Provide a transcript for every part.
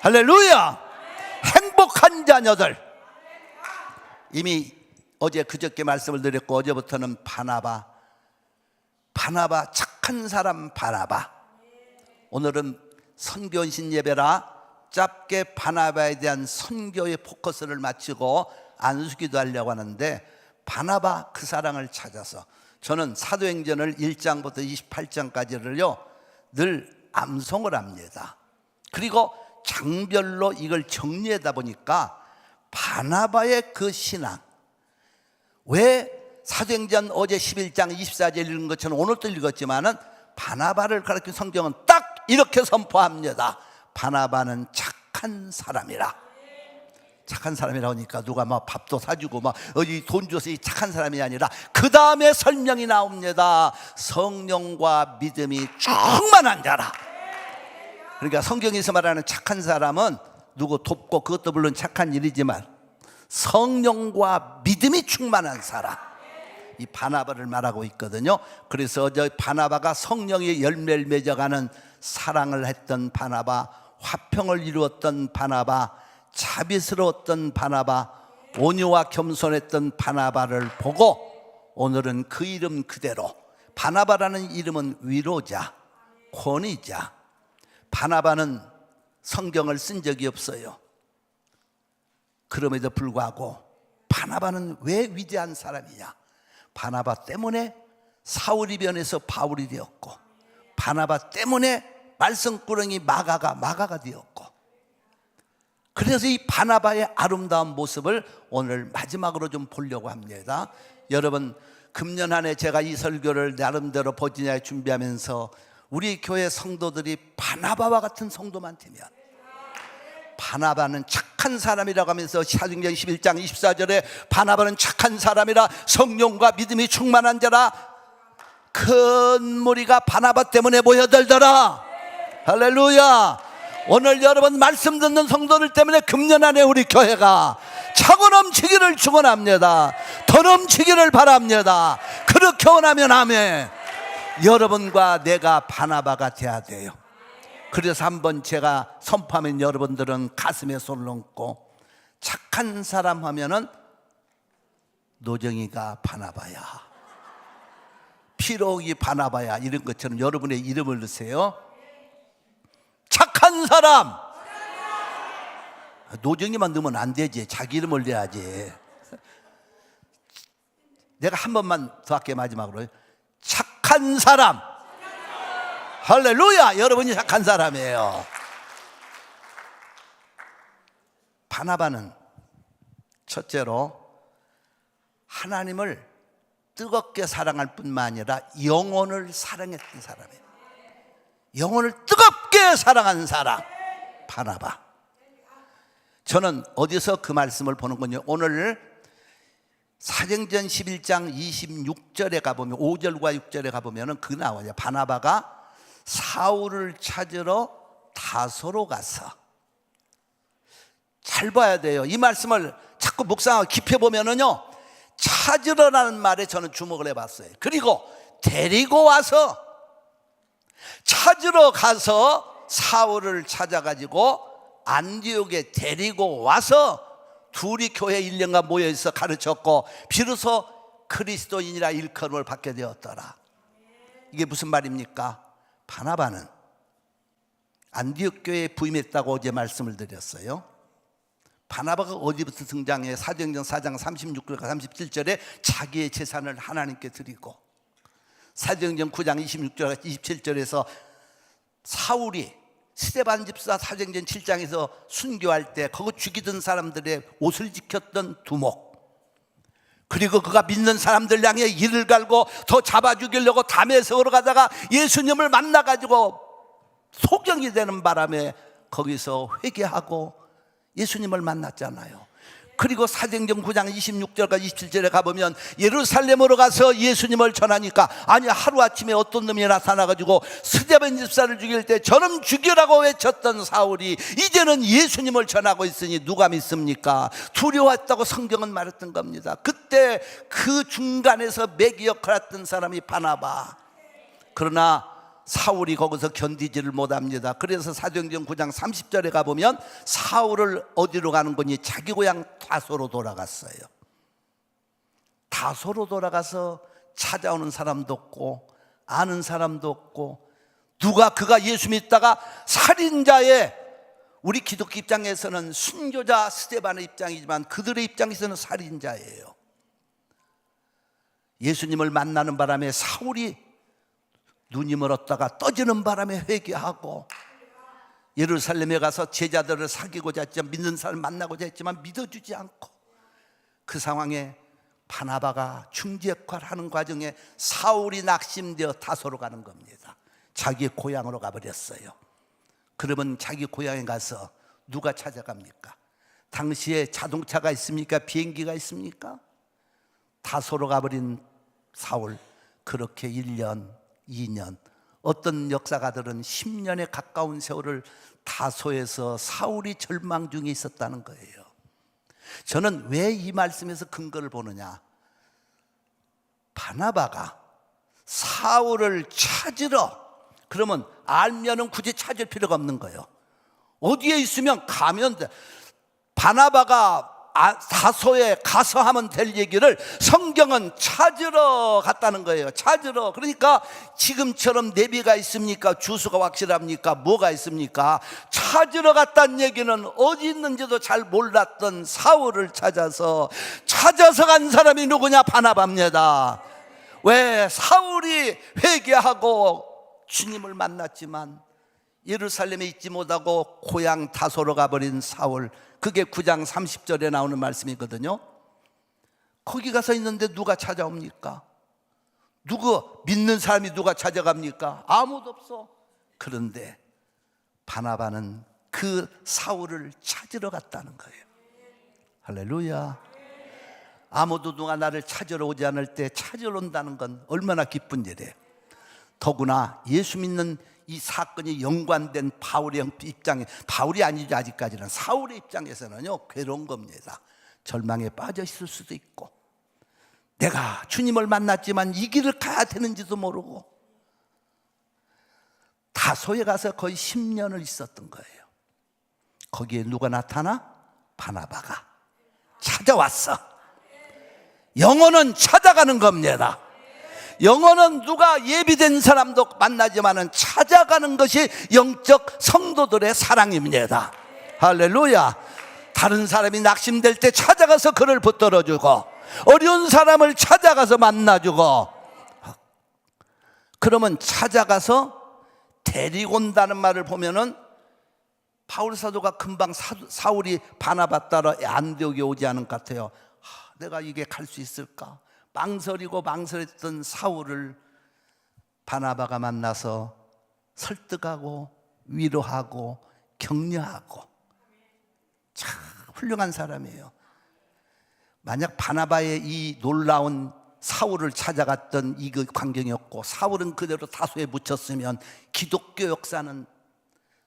할렐루야. 행복한 자녀들. 이미 어제 그저께 말씀을 드렸고, 어제부터는 바나바 착한 사람 바나바. 오늘은 선교신 예배라 짧게 바나바에 대한 선교의 포커스를 맞추고 안수기도 하려고 하는데, 바나바 그 사랑을 찾아서 저는 사도행전을 1장부터 28장까지를요 늘 암송을 합니다. 그리고 장별로 이걸 정리하다 보니까 바나바의 그 신앙, 왜 사도행전 어제 11장 24절 읽은 것처럼 오늘도 읽었지만은 바나바를 가리킨 성경은 딱 이렇게 선포합니다. 바나바는 착한 사람이라. 착한 사람이라고 하니까 누가 막 밥도 사주고 막 어디 돈 줘서 이 착한 사람이 아니라 그 다음에 설명이 나옵니다. 성령과 믿음이 충만한 자라. 그러니까 성경에서 말하는 착한 사람은 누구 돕고, 그것도 물론 착한 일이지만 성령과 믿음이 충만한 사람, 이 바나바를 말하고 있거든요. 그래서 저 바나바가 성령의 열매를 맺어가는 사랑을 했던 바나바, 화평을 이루었던 바나바, 자비스러웠던 바나바, 온유와 겸손했던 바나바를 보고 오늘은 그 이름 그대로, 바나바라는 이름은 위로자, 권위자. 바나바는 성경을 쓴 적이 없어요. 그럼에도 불구하고 바나바는 왜 위대한 사람이냐? 바나바 때문에 사울이 변해서 바울이 되었고, 바나바 때문에 말썽꾸러기 마가가 되었고, 그래서 이 바나바의 아름다운 모습을 오늘 마지막으로 좀 보려고 합니다. 여러분, 금년 한 해 제가 이 설교를 나름대로 버지니아에 준비하면서 우리 교회 성도들이 바나바와 같은 성도만 되면, 바나바는 착한 사람이라고 하면서 사도행전 11장 24절에 바나바는 착한 사람이라 성령과 믿음이 충만한 자라 큰 무리가 바나바 때문에 모여들더라. 할렐루야. 오늘 여러분 말씀 듣는 성도들 때문에 금년 안에 우리 교회가 차고 넘치기를 축원합니다. 더 넘치기를 바랍니다. 그렇게 원하면 아멘. 여러분과 내가 바나바가 돼야 돼요. 그래서 한번 제가 선포하면 여러분들은 가슴에 손을 얹고, 착한 사람 하면은 노정이가 바나바야, 피록이 바나바야, 이런 것처럼 여러분의 이름을 넣으세요. 착한 사람. 노정이만 넣으면 안 되지. 자기 이름을 내야지. 내가 한 번만 더 할게, 마지막으로. 착한 사람. 할렐루야. 여러분이 착한 사람이에요. 바나바는 첫째로 하나님을 뜨겁게 사랑할 뿐만 아니라 영혼을 사랑했던 사람이에요. 영혼을 뜨겁게 사랑한 사람, 바나바. 저는 어디서 그 말씀을 보는군요. 오늘 사도행전 11장 26절에 가보면, 5절과 6절에 가보면 그 나와요. 바나바가 사울을 찾으러 다소로 가서. 잘 봐야 돼요. 이 말씀을 자꾸 묵상하고 깊이 보면은요, 찾으러라는 말에 저는 주목을 해봤어요. 그리고 데리고 와서, 찾으러 가서 사울을 찾아가지고 안디옥에 데리고 와서 둘이 교회 1년간 모여있어 가르쳤고, 비로소 그리스도인이라 일컬음을 받게 되었더라. 이게 무슨 말입니까? 바나바는 안디옥 교회에 부임했다고 어제 말씀을 드렸어요. 바나바가 어디부터 등장해? 사도행전 4장 36절과 37절에 자기의 재산을 하나님께 드리고, 사도행전 9장 26절과 27절에서 사울이 스데반 집사 사도행전 7장에서 순교할 때 거기 죽이던 사람들의 옷을 지켰던 두목, 그리고 그가 믿는 사람들 향해 이를 갈고 더 잡아 죽이려고 다메섹으로 가다가 예수님을 만나가지고 소경이 되는 바람에 거기서 회개하고 예수님을 만났잖아요. 그리고 사도행전 9장 26절과 27절에 가보면 예루살렘으로 가서 예수님을 전하니까, 아니 하루아침에 어떤 놈이 나타나가지고 스데반 집사를 죽일 때 저놈 죽이라고 외쳤던 사울이 이제는 예수님을 전하고 있으니 누가 믿습니까? 두려웠다고 성경은 말했던 겁니다. 그때 그 중간에서 매기 역할을 했던 사람이 바나바. 그러나 사울이 거기서 견디지를 못합니다. 그래서 사도행전 9장 30절에 가보면 사울을 어디로 가는 거니? 자기 고향 다소로 돌아갔어요. 다소로 돌아가서 찾아오는 사람도 없고 아는 사람도 없고, 누가 그가 예수 믿다가 살인자의, 우리 기독교 입장에서는 순교자 스데반의 입장이지만 그들의 입장에서는 살인자예요. 예수님을 만나는 바람에 사울이 눈이 멀었다가 떠지는 바람에 회개하고, 예루살렘에 가서 제자들을 사귀고자 했지만, 믿는 사람을 만나고자 했지만 믿어주지 않고, 그 상황에 바나바가 중재 역할을 하는 과정에 사울이 낙심되어 다소로 가는 겁니다. 자기의 고향으로 가버렸어요. 그러면 자기 고향에 가서 누가 찾아갑니까? 당시에 자동차가 있습니까? 비행기가 있습니까? 다소로 가버린 사울, 그렇게 1년, 2년, 어떤 역사가들은 10년에 가까운 세월을 다소에서 사울이 절망 중에 있었다는 거예요. 저는 왜 이 말씀에서 근거를 보느냐? 바나바가 사울을 찾으러, 그러면 알면은 굳이 찾을 필요가 없는 거예요. 어디에 있으면 가면 돼. 바나바가 다소에 가서 하면 될 얘기를 성경은 찾으러 갔다는 거예요. 찾으러. 그러니까 지금처럼 내비가 있습니까? 주소가 확실합니까? 뭐가 있습니까? 찾으러 갔다는 얘기는 어디 있는지도 잘 몰랐던 사울을 찾아서 간 사람이 누구냐? 바나바입니다. 왜? 사울이 회개하고 주님을 만났지만 예루살렘에 있지 못하고 고향 다소로 가버린 사울, 그게 9장 30절에 나오는 말씀이거든요. 거기 가서 있는데 누가 찾아옵니까? 누구 믿는 사람이 누가 찾아갑니까? 아무도 없어. 그런데 바나바는 그 사울을 찾으러 갔다는 거예요. 할렐루야. 아무도 누가 나를 찾으러 오지 않을 때 찾으러 온다는 건 얼마나 기쁜 일이에요. 더구나 예수 믿는 이 사건이 연관된 바울의 입장에, 바울이 아니죠 아직까지는, 사울의 입장에서는요 괴로운 겁니다. 절망에 빠져 있을 수도 있고, 내가 주님을 만났지만 이 길을 가야 되는지도 모르고, 다소에 가서 거의 10년을 있었던 거예요. 거기에 누가 나타나? 바나바가 찾아왔어. 영혼은 찾아가는 겁니다. 영혼은 누가 예비된 사람도 만나지만은 찾아가는 것이 영적 성도들의 사랑입니다. 할렐루야. 다른 사람이 낙심될 때 찾아가서 그를 붙들어주고, 어려운 사람을 찾아가서 만나주고, 그러면 찾아가서 데리고 온다는 말을 보면은 바울 사도가 금방 사울이 바나바 따라 안디옥에 오지 않은 것 같아요. 내가 이게 갈 수 있을까? 망설이고 망설였던 사울을 바나바가 만나서 설득하고 위로하고 격려하고, 참 훌륭한 사람이에요. 만약 바나바의 이 놀라운 사울을 찾아갔던 이 광경이었고 사울은 그대로 다소에 묻혔으면, 기독교 역사는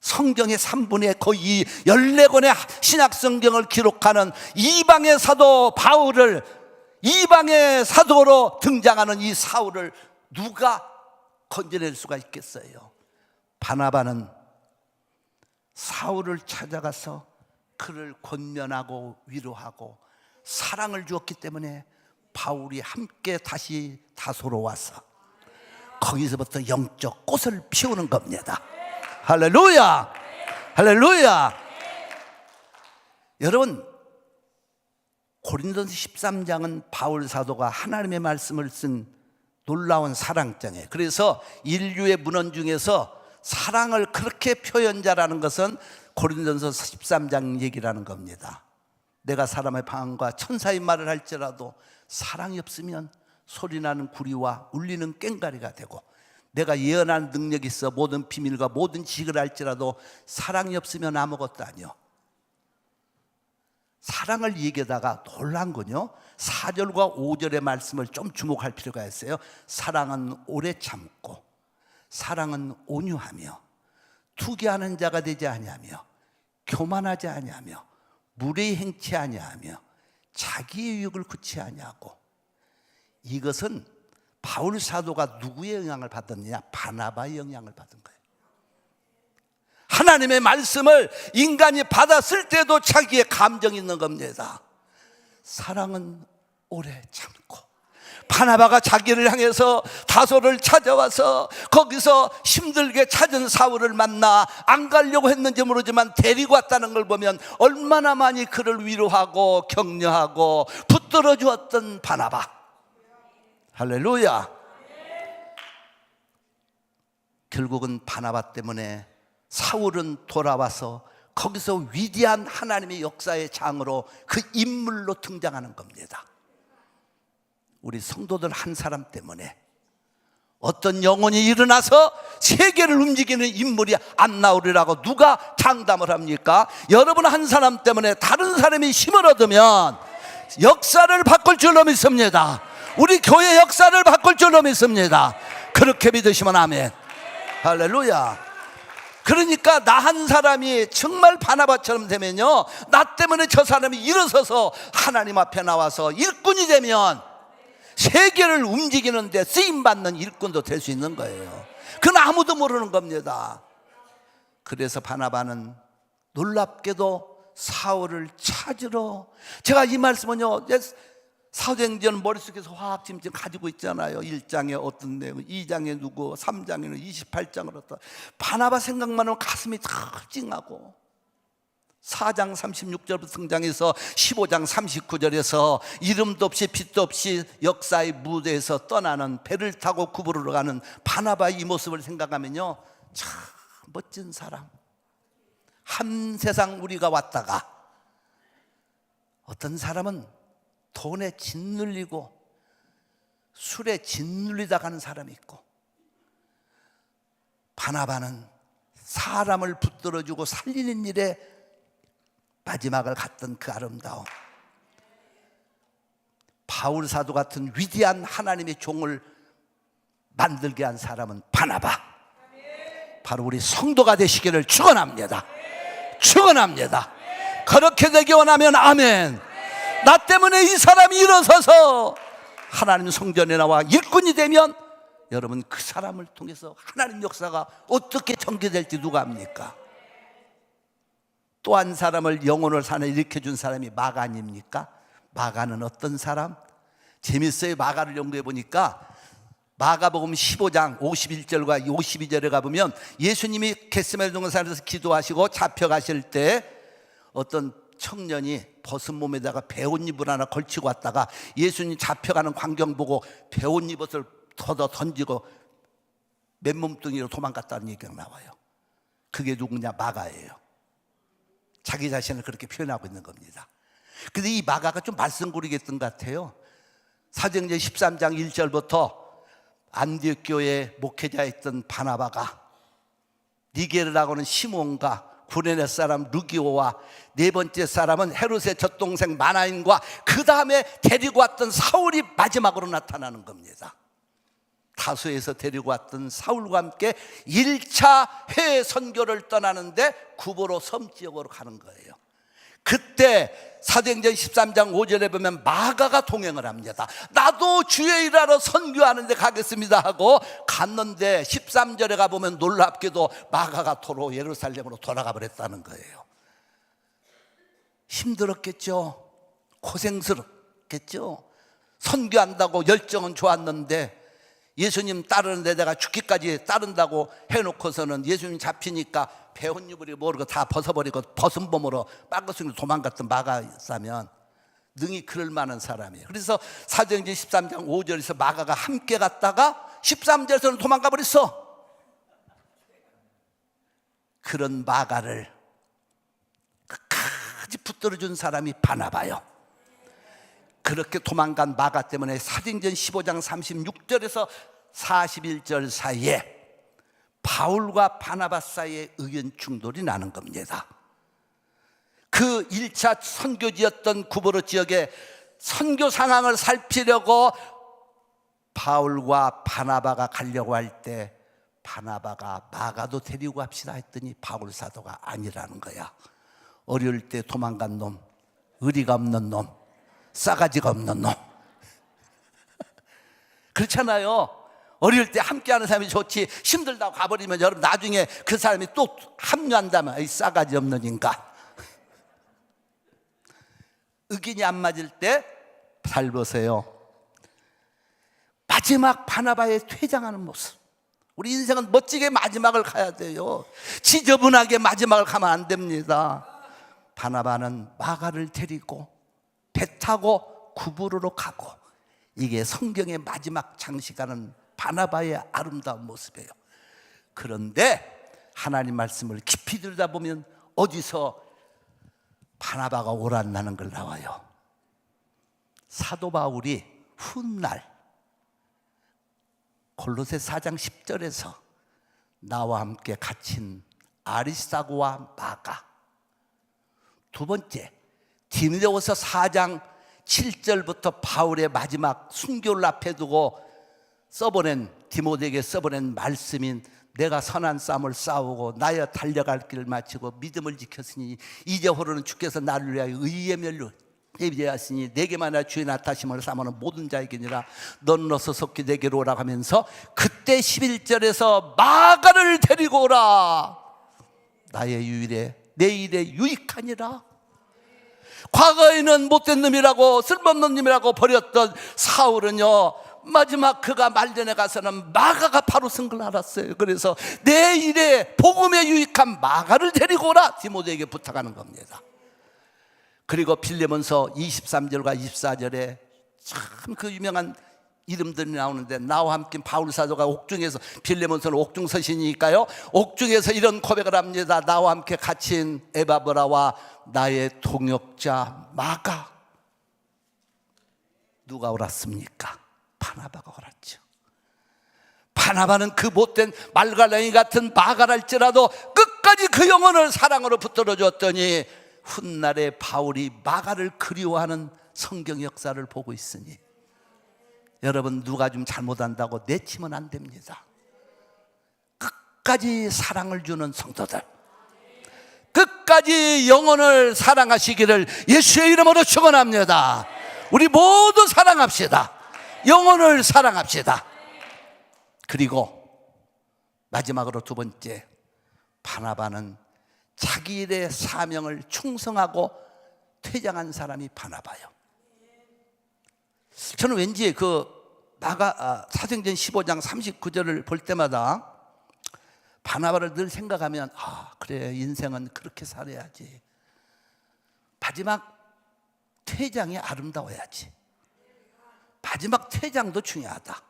성경의 3분의 거의 14권의 신약 성경을 기록하는 이방의 사도 바울을, 이방의 사도로 등장하는 이 사울을 누가 건져낼 수가 있겠어요? 바나바는 사울을 찾아가서 그를 권면하고 위로하고 사랑을 주었기 때문에 바울이 함께 다시 다소로 와서 거기서부터 영적 꽃을 피우는 겁니다. 할렐루야! 할렐루야! 여러분, 고린도서 13장은 바울 사도가 하나님의 말씀을 쓴 놀라운 사랑장이에요. 그래서 인류의 문헌 중에서 사랑을 그렇게 표현 잘하는 것은 고린도서 13장 얘기라는 겁니다. 내가 사람의 방언과 천사의 말을 할지라도 사랑이 없으면 소리나는 구리와 울리는 꽹과리가 되고, 내가 예언하는 능력이 있어 모든 비밀과 모든 지식을 할지라도 사랑이 없으면 아무것도 아니요. 사랑을 얘기하다가 놀란 건요, 4절과 5절의 말씀을 좀 주목할 필요가 있어요. 사랑은 오래 참고, 사랑은 온유하며, 투기하는 자가 되지 아니하며, 교만하지 아니하며, 무례히 행치 아니하며, 자기의 유익을 구치 아니하고. 이것은 바울 사도가 누구의 영향을 받았느냐? 바나바의 영향을 받은 거예요. 하나님의 말씀을 인간이 받았을 때도 자기의 감정이 있는 겁니다. 사랑은 오래 참고, 바나바가 자기를 향해서 다소를 찾아와서 거기서 힘들게 찾은 사울을 만나 안 가려고 했는지 모르지만 데리고 왔다는 걸 보면 얼마나 많이 그를 위로하고 격려하고 붙들어 주었던 바나바. 할렐루야. 결국은 바나바 때문에 사울은 돌아와서 거기서 위대한 하나님의 역사의 장으로 그 인물로 등장하는 겁니다. 우리 성도들 한 사람 때문에 어떤 영혼이 일어나서 세계를 움직이는 인물이 안 나오리라고 누가 장담을 합니까? 여러분 한 사람 때문에 다른 사람이 힘을 얻으면 역사를 바꿀 줄로 믿습니다. 우리 교회 역사를 바꿀 줄로 믿습니다. 그렇게 믿으시면 아멘. 할렐루야. 그러니까 나 한 사람이 정말 바나바처럼 되면요, 나 때문에 저 사람이 일어서서 하나님 앞에 나와서 일꾼이 되면 세계를 움직이는데 쓰임받는 일꾼도 될 수 있는 거예요. 그건 아무도 모르는 겁니다. 그래서 바나바는 놀랍게도 사울을 찾으러, 제가 이 말씀은요 사도행전 머릿속에서 화학 지금 가지고 있잖아요. 1장에 어떤 내용, 2장에 누구, 3장에는 28장을 어떤, 바나바 생각만 하면 가슴이 다 찡하고, 4장 36절부터 등장해서 15장 39절에서 이름도 없이 빛도 없이 역사의 무대에서 떠나는, 배를 타고 구부르러 가는 바나바의 이 모습을 생각하면요, 참 멋진 사람. 한 세상 우리가 왔다가 어떤 사람은 돈에 짓눌리고 술에 짓눌리다 가는 사람이 있고, 바나바는 사람을 붙들어주고 살리는 일에 마지막을 갔던 그 아름다움. 바울 사도 같은 위대한 하나님의 종을 만들게 한 사람은 바나바, 바로 우리 성도가 되시기를 축원합니다. 축원합니다. 그렇게 되기 원하면 아멘. 나 때문에 이 사람이 일어서서 하나님 성전에 나와 일꾼이 되면 여러분 그 사람을 통해서 하나님 역사가 어떻게 전개될지 누가 압니까? 또 한 사람을 영혼을 산에 일으켜준 사람이 마가 아닙니까? 마가는 어떤 사람? 재밌어요. 마가를 연구해 보니까 마가복음 15장 51절과 52절에 가보면 예수님이 겟세마네 동산에서 기도하시고 잡혀가실 때 어떤 청년이 벗은 몸에다가 배옷잎을 하나 걸치고 왔다가 예수님 잡혀가는 광경 보고 배옷잎을 걷어 던지고 맨몸뚱이로 도망갔다는 얘기가 나와요. 그게 누구냐? 마가예요. 자기 자신을 그렇게 표현하고 있는 겁니다. 근데 이 마가가 좀 말썽꾸리겠던 것 같아요. 사도행전 13장 1절부터 안디옥 교회 목회자였던 바나바가 니게르라고 하는 시몬과 구레네 사람 루기오와 네 번째 사람은 헤롯의 젖동생 마나인과 그 다음에 데리고 왔던 사울이 마지막으로 나타나는 겁니다. 다소에서 데리고 왔던 사울과 함께 1차 해외 선교를 떠나는데 구보로 섬 지역으로 가는 거예요. 그때 사도행전 13장 5절에 보면 마가가 동행을 합니다. 나도 주의 일하러 선교하는 데 가겠습니다 하고 갔는데 13절에 가보면 놀랍게도 마가가 도로 예루살렘으로 돌아가 버렸다는 거예요. 힘들었겠죠. 고생스럽겠죠. 선교한다고 열정은 좋았는데 예수님 따르는데 내가 죽기까지 따른다고 해놓고서는 예수님 잡히니까 배옷잎을 모르고 다 벗어버리고 벗은 몸으로 빵긋으로 도망갔던 마가였다면 능히 그럴 만한 사람이에요. 그래서 사도행전 13장 5절에서 마가가 함께 갔다가 13절에서는 도망가 버렸어. 그런 마가를 끝까지 붙들어준 사람이 바나바요. 그렇게 도망간 마가 때문에 사도행전 15장 36절에서 41절 사이에 바울과 바나바 사이에 의견 충돌이 나는 겁니다. 그 1차 선교지였던 구브로 지역에 선교 상황을 살피려고 바울과 바나바가 가려고 할 때 바나바가 마가도 데리고 갑시다 했더니 바울 사도가 아니라는 거야. 어려울 때 도망간 놈, 의리가 없는 놈, 싸가지가 없는 놈. 그렇잖아요. 어릴 때 함께하는 사람이 좋지, 힘들다고 가버리면 여러분 나중에 그 사람이 또 합류한다면 이 싸가지 없는 인간. 의견이 안 맞을 때 잘 보세요. 마지막 바나바의 퇴장하는 모습. 우리 인생은 멋지게 마지막을 가야 돼요. 지저분하게 마지막을 가면 안 됩니다. 바나바는 마가를 데리고 배 타고 구부로로 가고, 이게 성경의 마지막 장식하는 바나바의 아름다운 모습이에요. 그런데 하나님 말씀을 깊이 들여다보면 어디서 바나바가 오란나는 걸 나와요. 사도 바울이 훗날 골로새 4장 10절에서 나와 함께 갇힌 아리스다고와 마가, 두 번째 디모데후서 4장 7절부터 바울의 마지막 순교를 앞에 두고 디모데에게 써보낸 말씀인 내가 선한 싸움을 싸우고 나여 달려갈 길을 마치고 믿음을 지켰으니 이제 호로는 주께서 나를 위하여 의의 멸로 예비하시니 내게만이라 주의 나타심을 삼하는 모든 자에게니라. 너는 어서 속히 내게로 오라 하면서 그때 11절에서 마가를 데리고 오라. 나의 유일에 내 일에 유익하니라. 과거에는 못된 놈이라고 쓸모없는 놈이라고 버렸던 사울은요, 마지막 그가 말년에 가서는 마가가 바로 쓴 걸 알았어요. 그래서 내 일에 복음에 유익한 마가를 데리고 오라 디모데에게 부탁하는 겁니다. 그리고 빌레몬서 23절과 24절에 참 그 유명한 이름들이 나오는데, 나와 함께 바울 사도가 옥중에서, 빌레몬서는 옥중 서신이니까요, 옥중에서 이런 고백을 합니다. 나와 함께 갇힌 에바브라와 나의 동역자 마가. 누가 옳았습니까? 바나바가 옳았죠. 바나바는 그 못된 말갈랭이 같은 마가랄지라도 끝까지 그 영혼을 사랑으로 붙들어 줬더니 훗날에 바울이 마가를 그리워하는 성경 역사를 보고 있으니, 여러분 누가 좀 잘못한다고 내치면 안 됩니다. 끝까지 사랑을 주는 성도들, 끝까지 영혼을 사랑하시기를 예수의 이름으로 축원합니다. 우리 모두 사랑합시다. 영혼을 사랑합시다. 그리고 마지막으로 두 번째, 바나바는 자기 일의 사명을 충성하고 퇴장한 사람이 바나바요. 저는 왠지 그 사도행전 15장 39절을 볼 때마다 바나바를 늘 생각하면, 그래, 인생은 그렇게 살아야지. 마지막 퇴장이 아름다워야지. 마지막 퇴장도 중요하다.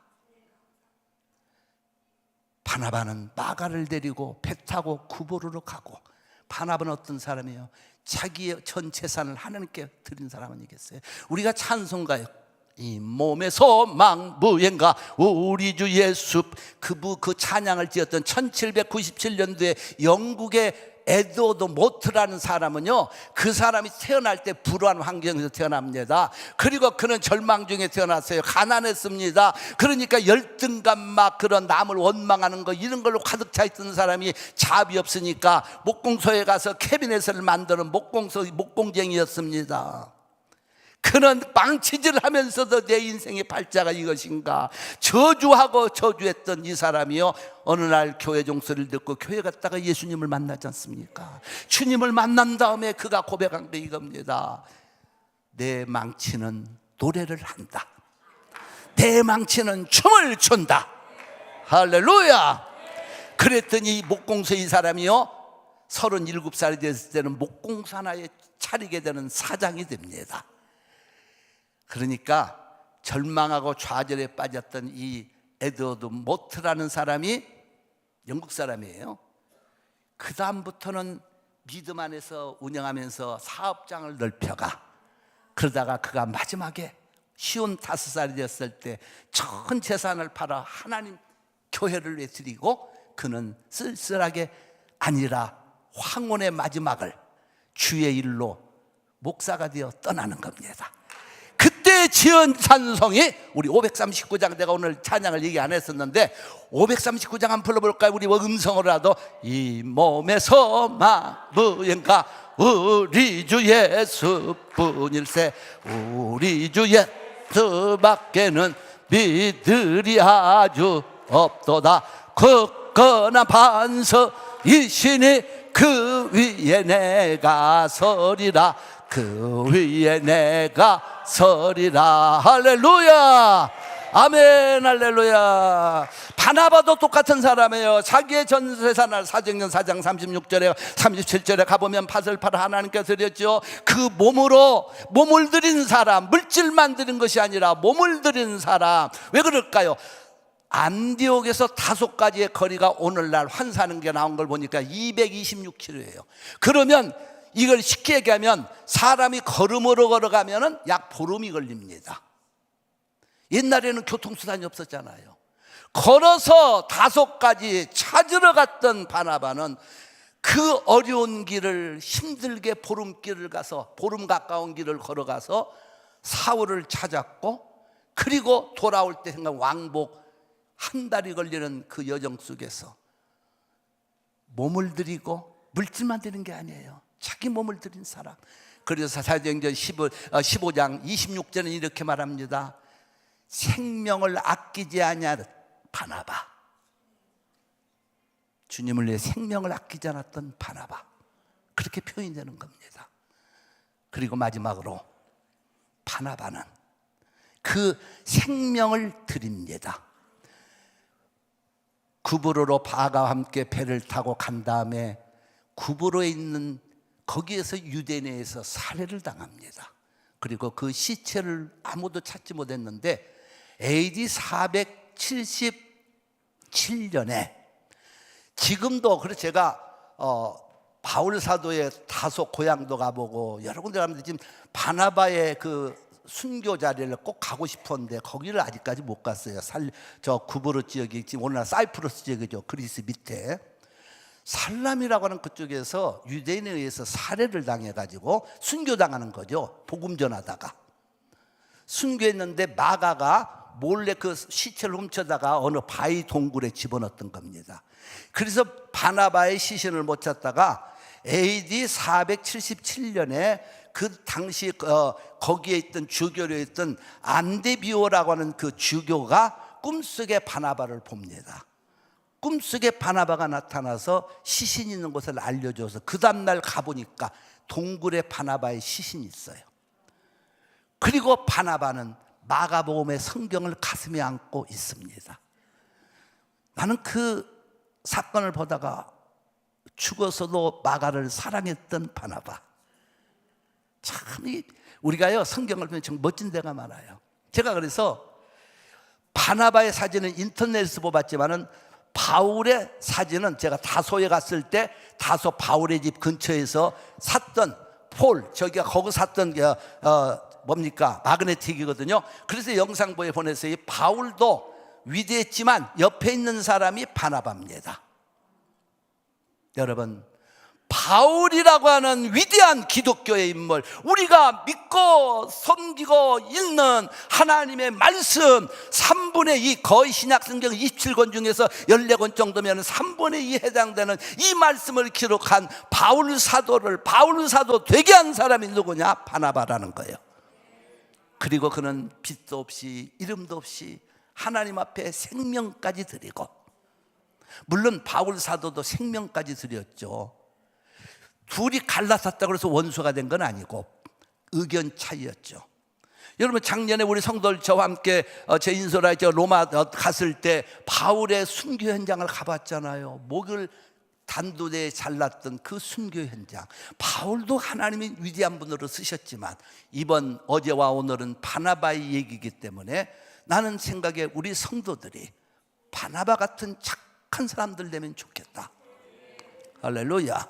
바나바는 마가를 데리고 배 타고 구보르로 가고, 바나바는 어떤 사람이에요? 자기의 전 재산을 하나님께 드린 사람 아니겠어요? 우리가 찬송가요, 이 몸의 소망 무엔가 우리 주 예수, 그 찬양을 지었던 1797년도에 영국의 에드워드 모트라는 사람은요, 그 사람이 태어날 때 불우한 환경에서 태어납니다. 그리고 그는 절망 중에 태어났어요. 가난했습니다. 그러니까 열등감, 막 그런 남을 원망하는 거, 이런 걸로 가득 차 있던 사람이 자비 없으니까 목공소에 가서 캐비넷을 만드는 목공쟁이였습니다. 그는 망치질 하면서도 내 인생의 발자가 이것인가 저주하고 저주했던 이 사람이요, 어느 날 교회 종소리를 듣고 교회 갔다가 예수님을 만나지 않습니까? 주님을 만난 다음에 그가 고백한 게 이겁니다. 내 망치는 노래를 한다. 내 망치는 춤을 춘다. 할렐루야. 그랬더니 목공소 이 사람이요, 37살이 됐을 때는 목공소 하나에 차리게 되는 사장이 됩니다. 그러니까 절망하고 좌절에 빠졌던 이 에드워드 모트라는 사람이 영국 사람이에요. 그 다음부터는 믿음 안에서 운영하면서 사업장을 넓혀가, 그러다가 그가 마지막에 55살이 되었을 때 전 재산을 팔아 하나님 교회를 위해 드리고, 그는 쓸쓸하게 아니라 황혼의 마지막을 주의 일로 목사가 되어 떠나는 겁니다. 그때 지은 찬송이 우리 539장, 내가 오늘 찬양을 얘기 안 했었는데 539장 한번 불러볼까요? 우리 음성으로라도. 이 몸의 소망 무언가 우리 주 예수뿐일세, 우리 주 예수밖에는 믿으리 아주 없도다. 굳건한 반석이시니 그 위에 내가 서리라. 그 위에 내가 서리라. 할렐루야. 아멘. 할렐루야. 바나바도 똑같은 사람이에요. 자기의 전 재산을 사도행전 4장 36절에 37절에 가보면 밭을 팔아 하나님께 드렸죠. 그 몸을 들인 사람, 물질만 드린 것이 아니라 몸을 드린 사람. 왜 그럴까요? 안디옥에서 5가지의 거리가 오늘날 환사하는 게 나온 걸 보니까 226km예요. 그러면 이걸 쉽게 얘기하면 사람이 걸음으로 걸어가면 약 보름이 걸립니다. 옛날에는 교통수단이 없었잖아요. 걸어서 5가지 찾으러 갔던 바나바는 그 어려운 길을 힘들게 보름 가까운 길을 걸어가서 사울을 찾았고, 그리고 돌아올 때 생각 왕복 1달이 걸리는 그 여정 속에서 몸을 들이고, 물질만 드는 게 아니에요. 자기 몸을 들인 사람. 그래서 사도행전 15장 26절은 이렇게 말합니다. 생명을 아끼지 아니하는 바나바. 주님을 위해 생명을 아끼지 않았던 바나바. 그렇게 표현이 되는 겁니다. 그리고 마지막으로 바나바는 그 생명을 드립니다. 구브로로 바가와 함께 배를 타고 간 다음에 구브로에 있는 거기에서 유대인에서 살해를 당합니다. 그리고 그 시체를 아무도 찾지 못했는데 AD 477년에 지금도, 그래서 제가 바울 사도의 다소 고향도 가보고 여러 군데 가는데 지금 바나바의 그 순교 자리를 꼭 가고 싶었는데 거기를 아직까지 못 갔어요. 저 구브로 지역이 지금 오늘날 사이프러스 지역이죠. 그리스 밑에 살람이라고 하는 그쪽에서 유대인에 의해서 살해를 당해가지고 순교당하는 거죠. 복음 전하다가 순교했는데 마가가 몰래 그 시체를 훔쳐다가 어느 바위 동굴에 집어넣었던 겁니다. 그래서 바나바의 시신을 못 찾다가 AD 477년에 그 당시 거기에 있던 주교로 있던 안데비오라고 하는 그 주교가 꿈속에 바나바를 봅니다. 꿈속에 바나바가 나타나서 시신 있는 곳을 알려줘서 그 다음날 가보니까 동굴에 바나바의 시신이 있어요. 그리고 바나바는 마가복음의 성경을 가슴에 안고 있습니다. 나는 그 사건을 보다가 죽어서도 마가를 사랑했던 바나바. 참 우리가요 성경을 보면 참 멋진 데가 많아요. 제가 그래서 바나바의 사진은 인터넷에서 뽑았지만은 바울의 사진은 제가 다소에 갔을 때 다소 바울의 집 근처에서 샀던 저기가 거기 샀던 뭡니까? 마그네틱이거든요. 그래서 영상부에 보내서 바울도 위대했지만 옆에 있는 사람이 바나바입니다. 여러분, 바울이라고 하는 위대한 기독교의 인물, 우리가 믿고 섬기고 읽는 하나님의 말씀 3분의 2, 거의 신약성경 27권 중에서 14권 정도면 3분의 2 해당되는 이 말씀을 기록한 바울 사도 되게 한 사람이 누구냐? 바나바라는 거예요. 그리고 그는 빛도 없이 이름도 없이 하나님 앞에 생명까지 드리고, 물론 바울 사도도 생명까지 드렸죠. 둘이 갈라섰다고 해서 원수가 된 건 아니고 의견 차이였죠. 여러분, 작년에 우리 성도들 저와 함께 제 인솔아에 로마 갔을 때 바울의 순교 현장을 가봤잖아요. 목을 단두대에 잘랐던 그 순교 현장. 바울도 하나님이 위대한 분으로 쓰셨지만 어제와 오늘은 바나바의 얘기이기 때문에 나는 생각에 우리 성도들이 바나바 같은 착한 사람들 되면 좋겠다. 할렐루야.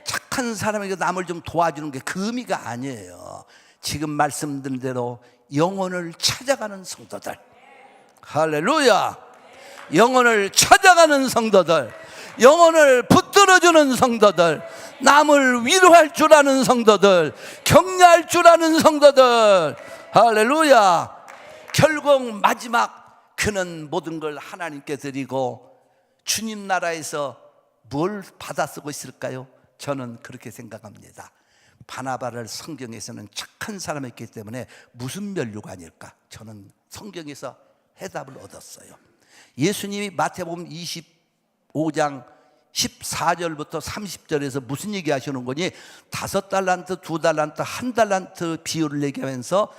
착한 사람에게 남을 좀 도와주는 게 그 의미가 아니에요. 지금 말씀드린 대로 영혼을 찾아가는 성도들. 할렐루야. 영혼을 찾아가는 성도들, 영혼을 붙들어주는 성도들, 남을 위로할 줄 아는 성도들, 격려할 줄 아는 성도들. 할렐루야. 결국 마지막 그는 모든 걸 하나님께 드리고 주님 나라에서 뭘 받아 쓰고 있을까요? 저는 그렇게 생각합니다. 바나바를 성경에서는 착한 사람이었기 때문에 무슨 면류관일까? 저는 성경에서 해답을 얻었어요. 예수님이 마태복음 25장 14절부터 30절에서 무슨 얘기 하시는 거니? 5달란트, 2달란트, 1달란트 비율을 얘기하면서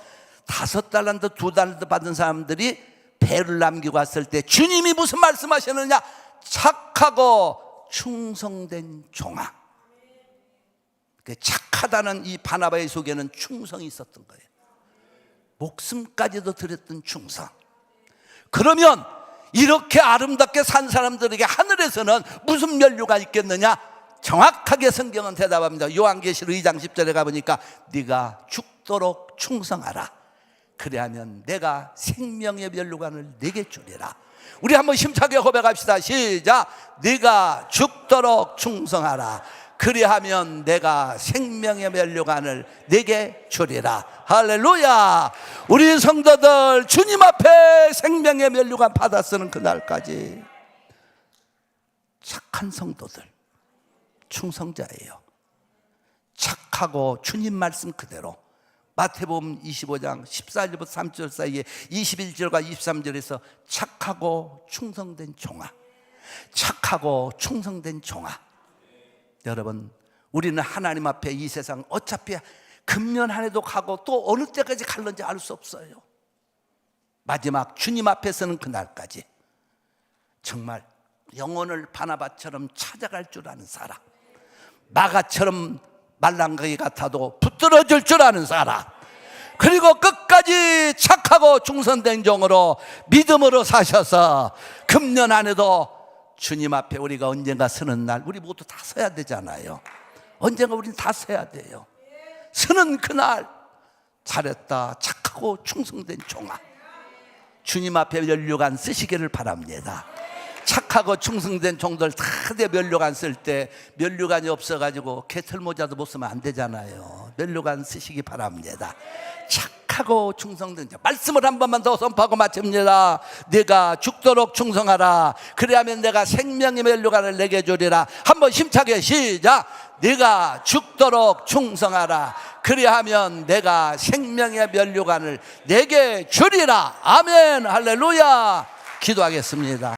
5달란트, 2달란트 받은 사람들이 배를 남기고 왔을 때 주님이 무슨 말씀하셨느냐? 착하고 충성된 종아. 착하다는 이 바나바의 속에는 충성이 있었던 거예요. 목숨까지도 드렸던 충성. 그러면 이렇게 아름답게 산 사람들에게 하늘에서는 무슨 면류가 있겠느냐? 정확하게 성경은 대답합니다. 요한계시록 2장 10절에 가보니까 네가 죽도록 충성하라. 그래야면 내가 생명의 면류관을 네게 주리라. 우리 한번 힘차게 고백합시다. 시작. 네가 죽도록 충성하라. 그리하면 내가 생명의 면류관을 네게 주리라. 할렐루야. 우리 성도들 주님 앞에 생명의 면류관 받아 쓰는 그날까지 착한 성도들, 충성자예요. 착하고 주님 말씀 그대로 마태복음 25장 14절부터 30절 사이에 21절과 23절에서 착하고 충성된 종아, 착하고 충성된 종아. 여러분, 우리는 하나님 앞에 이 세상 어차피 금년 한 해도 가고 또 어느 때까지 갈는지 알 수 없어요. 마지막 주님 앞에 서는 그날까지 정말 영혼을 바나바처럼 찾아갈 줄 아는 사람, 마가처럼 말랑가기 같아도 붙들어줄 줄 아는 사람, 그리고 끝까지 착하고 충성된 종으로 믿음으로 사셔서 금년 안에도 주님 앞에 우리가 언젠가 서는 날 우리 모두 다 서야 되잖아요. 언젠가 우리는 다 서야 돼요. 서는 그날 잘했다 착하고 충성된 종아, 주님 앞에 면류관 쓰시기를 바랍니다. 착하고 충성된 종들 다 내 면류관 쓸 때 면류관이 없어가지고 개털모자도 못 쓰면 안 되잖아요. 면류관 쓰시기 바랍니다. 착하고 충성된 자, 말씀을 한 번만 더 선포하고 마칩니다. 네가 죽도록 충성하라. 그래야면 내가 생명의 면류관을 내게 주리라. 한번 힘차게 시작. 네가 죽도록 충성하라. 그리하면 내가 생명의 면류관을 내게 주리라. 아멘. 할렐루야. 기도하겠습니다.